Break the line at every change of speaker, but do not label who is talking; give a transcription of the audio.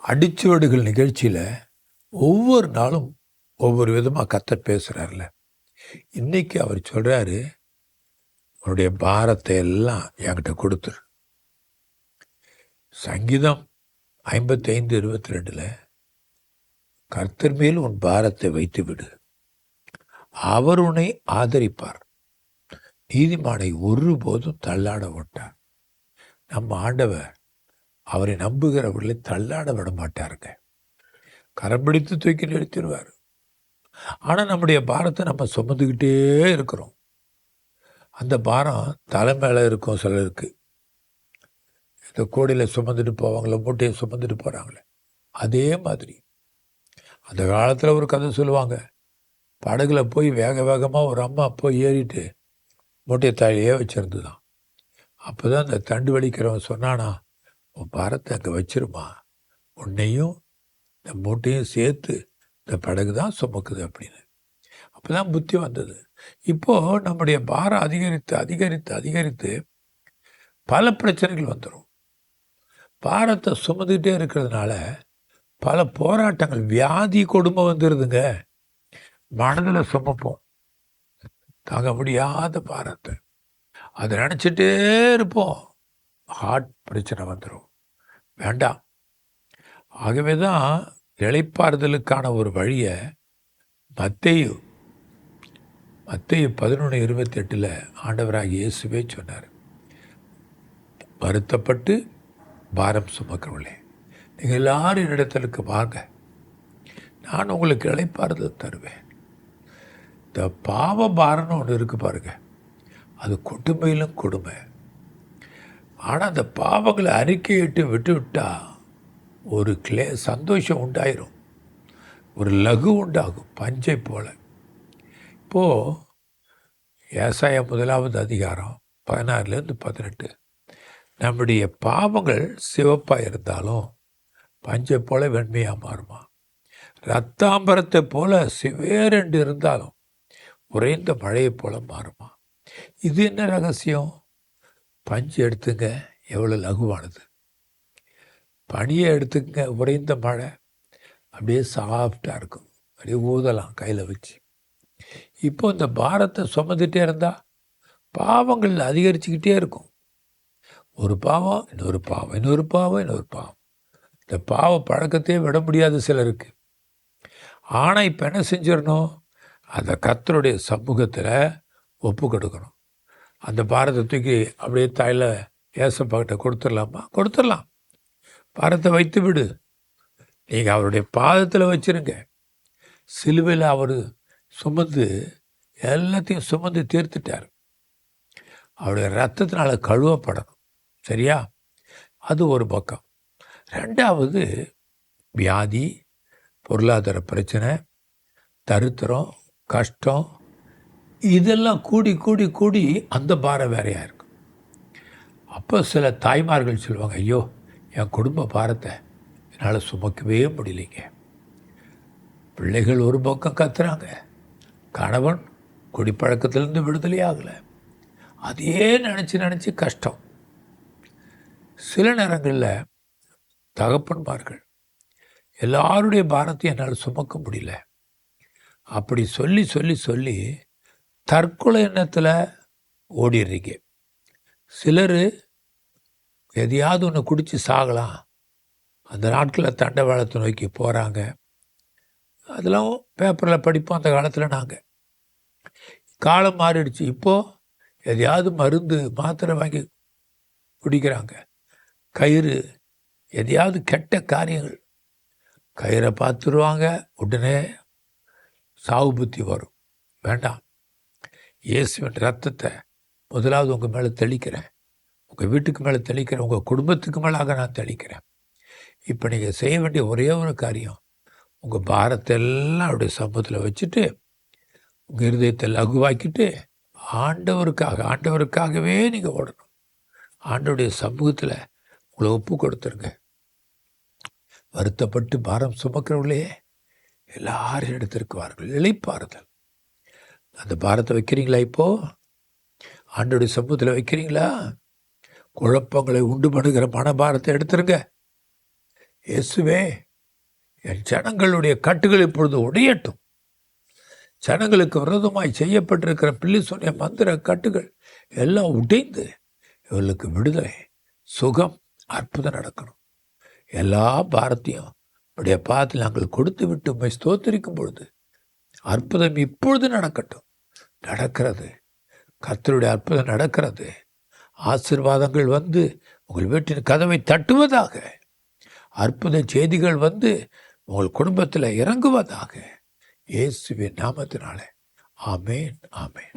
அடிச்சுவடுகள் நிகழ்ச்சியில் ஒவ்வொரு நாளும் ஒவ்வொரு விதமாக கர்த்தர் பேசுகிறார்ல. இன்னைக்கு அவர் சொல்கிறாரு, உன்னுடைய பாரத்தை எல்லாம் என்கிட்ட கொடுத்துரு. சங்கீதம் 55:22 கர்த்தர் மேல் உன் பாரத்தை வைத்து விடு, அவர் உன்னை ஆதரிப்பார், நீதிமானை ஒருபோதும் தள்ளாட விட்டார். நம்ம ஆண்டவர் அவரை நம்புகிறவர்களை தள்ளாட விட மாட்டாருங்க. கரம் பிடித்து தூக்கி நிறுத்திடுவார். ஆனால் நம்முடைய பாரத்தை நம்ம சுமந்துக்கிட்டே இருக்கிறோம். அந்த பாரம் தலை மேலே இருக்கும். சிலருக்கு இந்த கோடியில் சுமந்துட்டு போவாங்களே, மூட்டையை சுமந்துட்டு போகிறாங்களே, அதே மாதிரி அந்த காலத்தில் ஒரு கதை சொல்லுவாங்க. படகுல போய் வேக வேகமாக ஒரு அம்மா போய் ஏறிட்டு மூட்டையை தாழியே வச்சுருந்து தான். அப்போ தான் அந்த தண்டு வலிக்கிறவன் சொன்னானா, உன் பாரத்தை அங்கே வச்சிருமா, உன்னையும் இந்த மூட்டையும் சேர்த்து இந்த படகு தான் சுமக்குது அப்படின்னு. அப்போ தான் புத்தி வந்தது. இப்போது நம்முடைய பாரம் அதிகரித்து அதிகரித்து அதிகரித்து பல பிரச்சனைகள் வந்துடும். பாரத்தை சுமந்துக்கிட்டே இருக்கிறதுனால பல போராட்டங்கள், வியாதி கொடுமை வந்துடுதுங்க. மனதில் சுமப்போம் தாங்க முடியாத பாரத்தை, அதை நினச்சிட்டே இருப்போம். ஹார்ட் பிரச்சனை வந்துடும். வேண்டாம். ஆகவே தான் இளைப்பாறுதலுக்கான ஒரு வழியை மத்தேயு 11:28 ஆண்டவராகிய இயேசுவே சொன்னார். வருத்தப்பட்டு பாரம் சுமக்கிறவர்களே, நீங்கள் எல்லாரும் என்னிடத்திற்கு வாங்க, நான் உங்களுக்கு இளைப்பாறுதல் தருவேன். இந்த பாவ பாரம்னு ஒன்று இருக்குது பாருங்க, அது கொடுமையிலும் கொடுமை. ஆனால் அந்த பாவங்களை அறிக்கையிட்டு விட்டு விட்டால் ஒரு சந்தோஷம் உண்டாயிரும், ஒரு லகு உண்டாகும், பஞ்சை போல. இப்போது ஏசாயா 1:16 நம்முடைய பாவங்கள் சிவப்பாக இருந்தாலும் பஞ்சை போல வெண்மையாக மாறுமா, ரத்தாம்பரத்தை போல சிவேரென்று இருந்தாலும் உறைந்த மழையை போல மாறுமா. இது என்ன ரகசியம்? பஞ்சு எடுத்துங்க, எவ்வளோ லகுவானது. பனியை எடுத்துங்க, உறைந்த மழை அப்படியே சாஃப்டாக இருக்கும், அப்படியே ஊதலாம் கையில் வச்சு. இப்போ இந்த பாரத்தை சுமந்துகிட்டே இருந்தால் பாவங்கள் அதிகரிச்சுக்கிட்டே இருக்கும். ஒரு பாவம், இன்னொரு பாவம், இன்னொரு பாவம், இன்னொரு பாவம். இந்த பாவ பழக்கத்தையே விட முடியாது சிலருக்கு. ஆனால் இப்போ என்ன செஞ்சிடணும்? அந்த கர்த்தருடைய சமூகத்தில் ஒப்பு கொடுக்கணும். அந்த பாரத்தை தூக்கி அப்படியே தாயில் ஏசப்பாக்கிட்ட கொடுத்துடலாமா? கொடுத்துடலாம். பாரத்தை வைத்து விடு. நீங்கள் அவருடைய பாதத்தில் வச்சுருங்க. சிலுவையில் அவர் சுமந்து எல்லாத்தையும் சுமந்து தீர்த்துட்டார். அவருடைய ரத்தத்தினால கழுவப்படணும். சரியா? அது ஒரு பக்கம். ரெண்டாவது, வியாதி, பொருளாதார பிரச்சனை, தரித்திரம், கஷ்டம், இதெல்லாம் கூடி கூடி கூடி அந்த பாரம் வேறையாக இருக்கும். அப்போ சில தாய்மார்கள் சொல்லுவாங்க, ஐயோ என் குடும்ப பாரத்தை என்னால் சுமக்கவே முடியலைங்க. பிள்ளைகள் ஒரு பக்கம் கத்துறாங்க, கணவன் குடிப்பழக்கத்திலேருந்து விடுதலை ஆகலை, அதையே நினச்சி கஷ்டம். சில நேரங்களில் தகப்பன்மார்கள் எல்லாருடைய பாரத்தையும் என்னால் சுமக்க முடியல அப்படி சொல்லி சொல்லி சொல்லி தற்கொலை எண்ணத்தில் ஓடிடுறீங்க. சிலர் எதையாவது ஒன்று குடித்து சாகலாம், அந்த நாட்களில் தண்டவாளத்தை நோக்கி போகிறாங்க. அதெல்லாம் பேப்பரில் படிப்போம். அந்த காலத்தில் நாங்கள், காலம் மாறிடுச்சு. இப்போது எதையாவது மருந்து மாத்திரை வாங்கி குடிக்கிறாங்க. கயிறு, எதையாவது கெட்ட காரியங்கள், கயிறை பார்த்துருவாங்க, உடனே சாவு புத்தி வரும். வேண்டாம். இயேசுவின் ரத்தத்தை முதலாவது உங்கள் மேலே தெளிக்கிறேன், உங்கள் வீட்டுக்கு மேலே தெளிக்கிறேன், உங்கள் குடும்பத்துக்கு மேலாக நான் தெளிக்கிறேன். இப்போ நீங்கள் செய்ய வேண்டிய ஒரே ஒரு காரியம், உங்கள் பாரத்தை எல்லாம் அவருடைய சமூகத்தில் வச்சுட்டு உங்கள் இருதயத்தை லகுவாக்கிட்டு ஆண்டவருக்காகவே நீங்கள் ஓடணும். ஆண்டவருடைய சமூகத்தில் உங்களை ஒப்பு கொடுத்துருங்க. வருத்தப்பட்டு பாரம் சுமக்கிறவர்களே எல்லாரும் எடுத்திருக்குவார்கள். இளைப்பாறுதல். அந்த பாரத்தை வைக்கிறீங்களா? இப்போது ஆண்டவருடைய சமூகத்தில் வைக்கிறீங்களா? குழப்பங்களை உண்டு பண்ணுகிற மனபாரத்தை எடுத்துருங்க. இயேசுவே, என் ஜனங்களுடைய கட்டுகள் இப்பொழுது உடையட்டும். ஜனங்களுக்கு விரோதமாய் செய்யப்பட்டிருக்கிற பில்லி சொன்ன மந்திர கட்டுகள் எல்லாம் உடைந்து இவர்களுக்கு விடுதலை, சுகம், அற்புதம் நடக்கணும். எல்லா பாரத்தையும் அப்படியே பார்த்து நாங்கள் கொடுத்து விட்டு உம்மை ஸ்தோத்திரிக்கும் பொழுது அற்புதம் இப்பொழுது நடக்கட்டும். நடக்கிறது. கர்த்தருடைய அற்புதம் நடக்கிறது. ஆசீர்வாதங்கள் வந்து உங்கள் வீட்டின் கதவை தட்டுவதாக. அற்புத செய்திகள் வந்து உங்கள் குடும்பத்தில் இறங்குவதாக. இயேசுவின் நாமத்தினாலே ஆமேன், ஆமேன்.